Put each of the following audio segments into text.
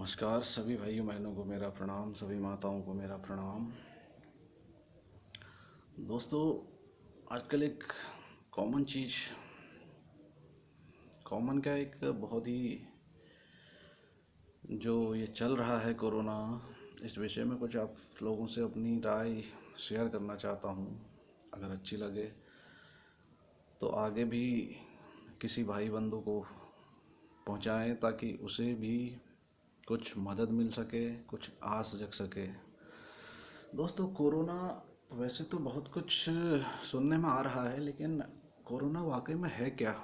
नमस्कार सभी भाइयों बहनों को मेरा प्रणाम, सभी माताओं को मेरा प्रणाम। दोस्तों, आजकल एक कॉमन चीज़, कॉमन क्या, एक बहुत ही जो ये चल रहा है कोरोना, इस विषय में कुछ आप लोगों से अपनी राय शेयर करना चाहता हूँ। अगर अच्छी लगे तो आगे भी किसी भाई बंधु को पहुँचाएँ ताकि उसे भी कुछ मदद मिल सके, कुछ आस जग सके। दोस्तों, कोरोना वैसे तो बहुत कुछ सुनने में आ रहा है, लेकिन कोरोना वाकई में है क्या?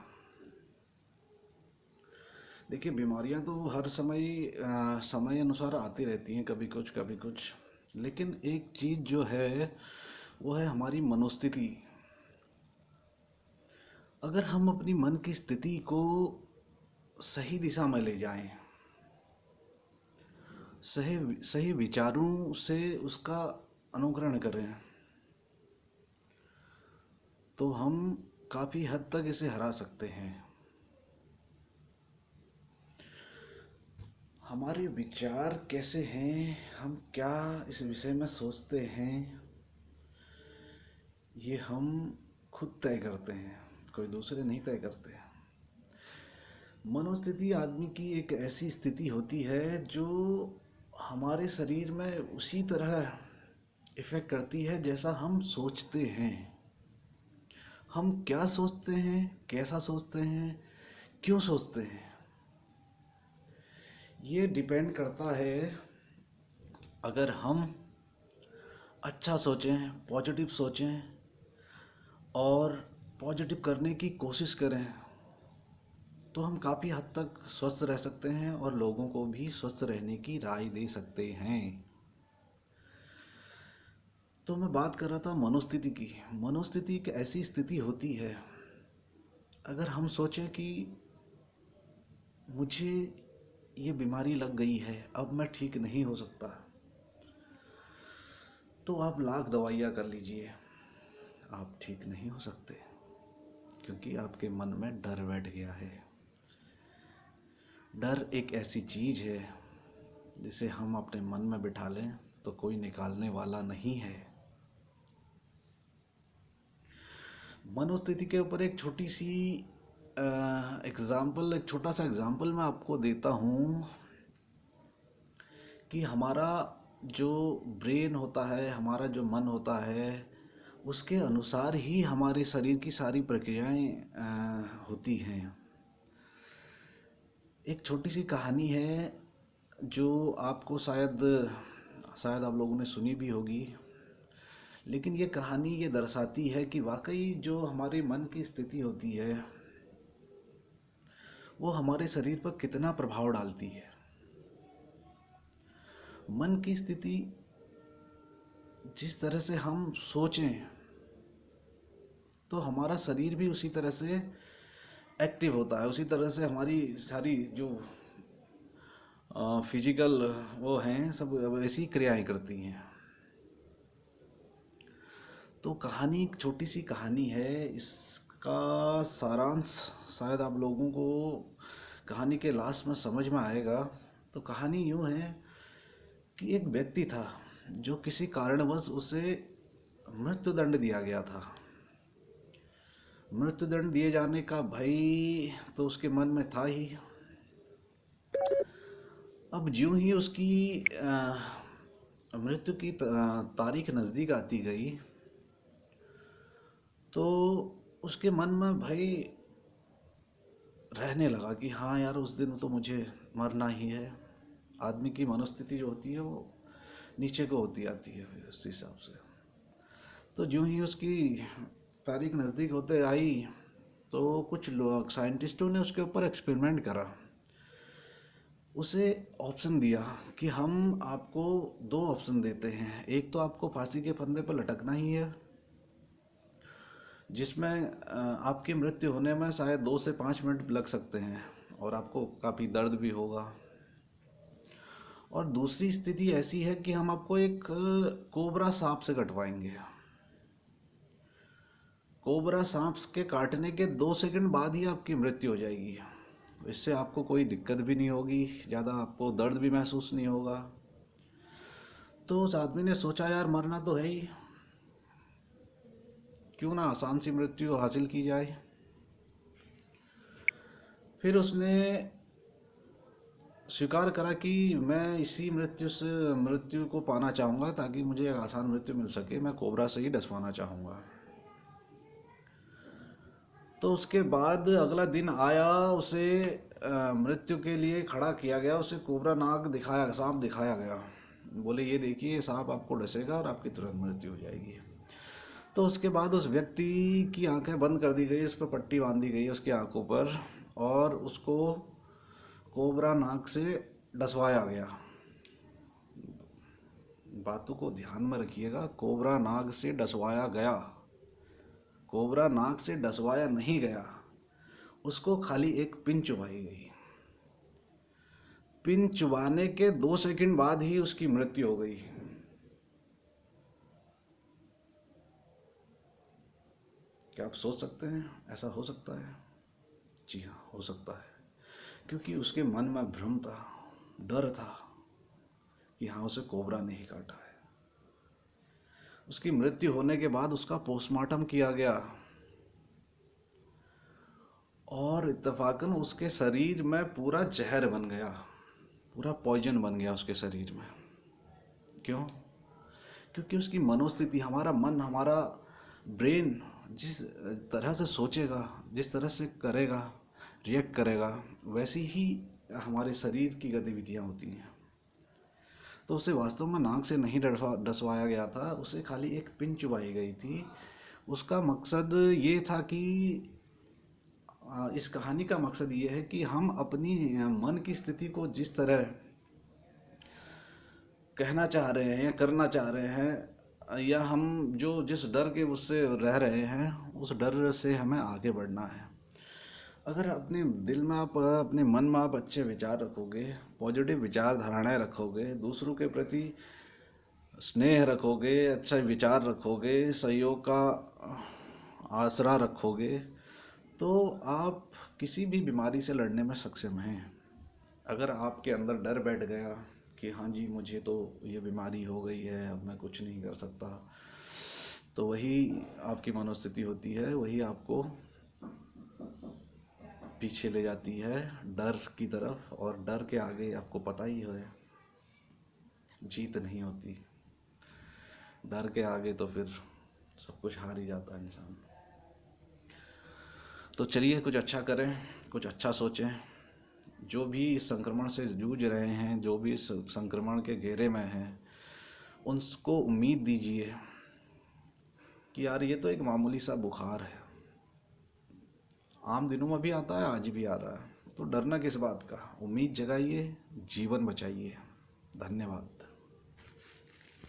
देखिए, बीमारियां तो हर समय अनुसार आती रहती हैं, कभी कुछ कभी कुछ। लेकिन एक चीज़ जो है वो है हमारी मनोस्थिति। अगर हम अपनी मन की स्थिति को सही दिशा में ले जाएं, सही सही विचारों से उसका अनुकरण करें, तो हम काफ़ी हद तक इसे हरा सकते हैं। हमारे विचार कैसे हैं, हम क्या इस विषय में सोचते हैं, ये हम खुद तय करते हैं, कोई दूसरे नहीं तय करते। मनोस्थिति आदमी की एक ऐसी स्थिति होती है जो हमारे शरीर में उसी तरह इफ़ेक्ट करती है जैसा हम सोचते हैं। हम क्या सोचते हैं, कैसा सोचते हैं, क्यों सोचते हैं, ये डिपेंड करता है। अगर हम अच्छा सोचें, पॉजिटिव सोचें और पॉजिटिव करने की कोशिश करें, तो हम काफ़ी हद तक स्वस्थ रह सकते हैं और लोगों को भी स्वस्थ रहने की राय दे सकते हैं। तो मैं बात कर रहा था मनोस्थिति की। मनोस्थिति एक ऐसी स्थिति होती है, अगर हम सोचें कि मुझे ये बीमारी लग गई है, अब मैं ठीक नहीं हो सकता, तो आप लाख दवाइयाँ कर लीजिए, आप ठीक नहीं हो सकते, क्योंकि आपके मन में डर बैठ गया है। डर एक ऐसी चीज़ है जिसे हम अपने मन में बिठा लें तो कोई निकालने वाला नहीं है। मनोस्थिति के ऊपर एक छोटी सी एक छोटा सा एग्जाम्पल मैं आपको देता हूँ कि हमारा जो ब्रेन होता है, हमारा जो मन होता है, उसके अनुसार ही हमारे शरीर की सारी प्रक्रियाएं होती हैं। एक छोटी सी कहानी है जो आपको शायद शायद आप लोगों ने सुनी भी होगी, लेकिन ये कहानी ये दर्शाती है कि वाकई जो हमारे मन की स्थिति होती है वो हमारे शरीर पर कितना प्रभाव डालती है। मन की स्थिति जिस तरह से हम सोचें, तो हमारा शरीर भी उसी तरह से एक्टिव होता है, उसी तरह से हमारी सारी जो फिजिकल वो हैं सब ऐसी क्रियाएं करती हैं। तो कहानी एक छोटी सी कहानी है, इसका सारांश शायद आप लोगों को कहानी के लास्ट में समझ में आएगा। तो कहानी यूँ है कि एक व्यक्ति था जो किसी कारणवश उसे मृत्युदंड दिया गया था। मृत्युदंड दिए जाने का भय तो उसके मन में था ही। अब ज्यों ही उसकी मृत्यु की तारीख नज़दीक आती गई, तो उसके मन में भय रहने लगा कि हाँ यार, उस दिन तो मुझे मरना ही है। आदमी की मनोस्थिति जो होती है वो नीचे को होती आती है फिर उस हिसाब से। तो ज्यों ही उसकी तारीख नज़दीक होते आई, तो कुछ लोग साइंटिस्टों ने उसके ऊपर एक्सपेरिमेंट करा। उसे ऑप्शन दिया कि हम आपको दो ऑप्शन देते हैं, एक तो आपको फांसी के फंदे पर लटकना ही है, जिसमें आपकी मृत्यु होने में शायद 2 से 5 मिनट लग सकते हैं और आपको काफ़ी दर्द भी होगा। और दूसरी स्थिति ऐसी है कि हम आपको एक कोबरा सांप से कटवाएंगे। कोबरा सांप के काटने के 2 सेकंड बाद ही आपकी मृत्यु हो जाएगी। तो इससे आपको कोई दिक्कत भी नहीं होगी, ज़्यादा आपको दर्द भी महसूस नहीं होगा। तो उस आदमी ने सोचा यार मरना तो है ही, क्यों ना आसान सी मृत्यु हासिल की जाए। फिर उसने स्वीकार करा कि मैं इसी मृत्यु को पाना चाहूँगा, ताकि मुझे एक आसान मृत्यु मिल सके, मैं कोबरा से ही डसवाना चाहूँगा। तो उसके बाद अगला दिन आया, उसे मृत्यु के लिए खड़ा किया गया, उसे कोबरा नाग दिखाया, सांप दिखाया गया। बोले ये देखिए, ये सांप आपको डसेगा और आपकी तुरंत मृत्यु हो जाएगी। तो उसके बाद उस व्यक्ति की आंखें बंद कर दी गई, उस पर पट्टी बांध दी गई उसकी आंखों पर, और उसको कोबरा नाग से डसवाया गया। बातों को ध्यान में रखिएगा, कोबरा नाग से डसवाया गया, कोबरा नाग से डसवाया नहीं गया। उसको खाली एक पिन चुभाई गई। पिन चुभाने के 2 सेकंड बाद ही उसकी मृत्यु हो गई। क्या आप सोच सकते हैं ऐसा हो सकता है? जी हाँ, हो सकता है, क्योंकि उसके मन में भ्रम था, डर था कि हाँ उसे कोबरा ने ही काटा है। उसकी मृत्यु होने के बाद उसका पोस्टमार्टम किया गया, और इत्तेफाकन उसके शरीर में पूरा जहर बन गया, पूरा पॉइजन बन गया उसके शरीर में। क्यों? क्योंकि उसकी मनोस्थिति, हमारा मन, हमारा ब्रेन जिस तरह से सोचेगा, जिस तरह से करेगा, रिएक्ट करेगा, वैसी ही हमारे शरीर की गतिविधियाँ होती हैं। तो उसे वास्तव में नाक से नहीं डसवाया गया था, उसे खाली एक पिन चुभाई गई थी। उसका मकसद ये था कि इस कहानी का मकसद ये है कि हम अपनी मन की स्थिति को जिस तरह कहना चाह रहे हैं या करना चाह रहे हैं, या हम जो जिस डर के उससे रह रहे हैं, उस डर से हमें आगे बढ़ना है। अगर अपने दिल में आप, अपने मन में आप अच्छे विचार रखोगे, पॉजिटिव विचारधाराएं रखोगे, दूसरों के प्रति स्नेह रखोगे, अच्छा विचार रखोगे, सहयोग का आसरा रखोगे, तो आप किसी भी बीमारी से लड़ने में सक्षम हैं। अगर आपके अंदर डर बैठ गया कि हाँ जी मुझे तो ये बीमारी हो गई है, अब मैं कुछ नहीं कर सकता, तो वही आपकी मनोस्थिति होती है, वही आपको पीछे ले जाती है डर की तरफ। और डर के आगे आपको पता ही है जीत नहीं होती, डर के आगे तो फिर सब कुछ हार ही जाता है इंसान। तो चलिए कुछ अच्छा करें, कुछ अच्छा सोचें। जो भी इस संक्रमण से जूझ रहे हैं, जो भी इस संक्रमण के घेरे में हैं, उनको उम्मीद दीजिए कि यार ये तो एक मामूली सा बुखार है, आम दिनों में भी आता है, आज भी आ रहा है, तो डरना किस बात का। उम्मीद जगाइए, जीवन बचाइए। धन्यवाद।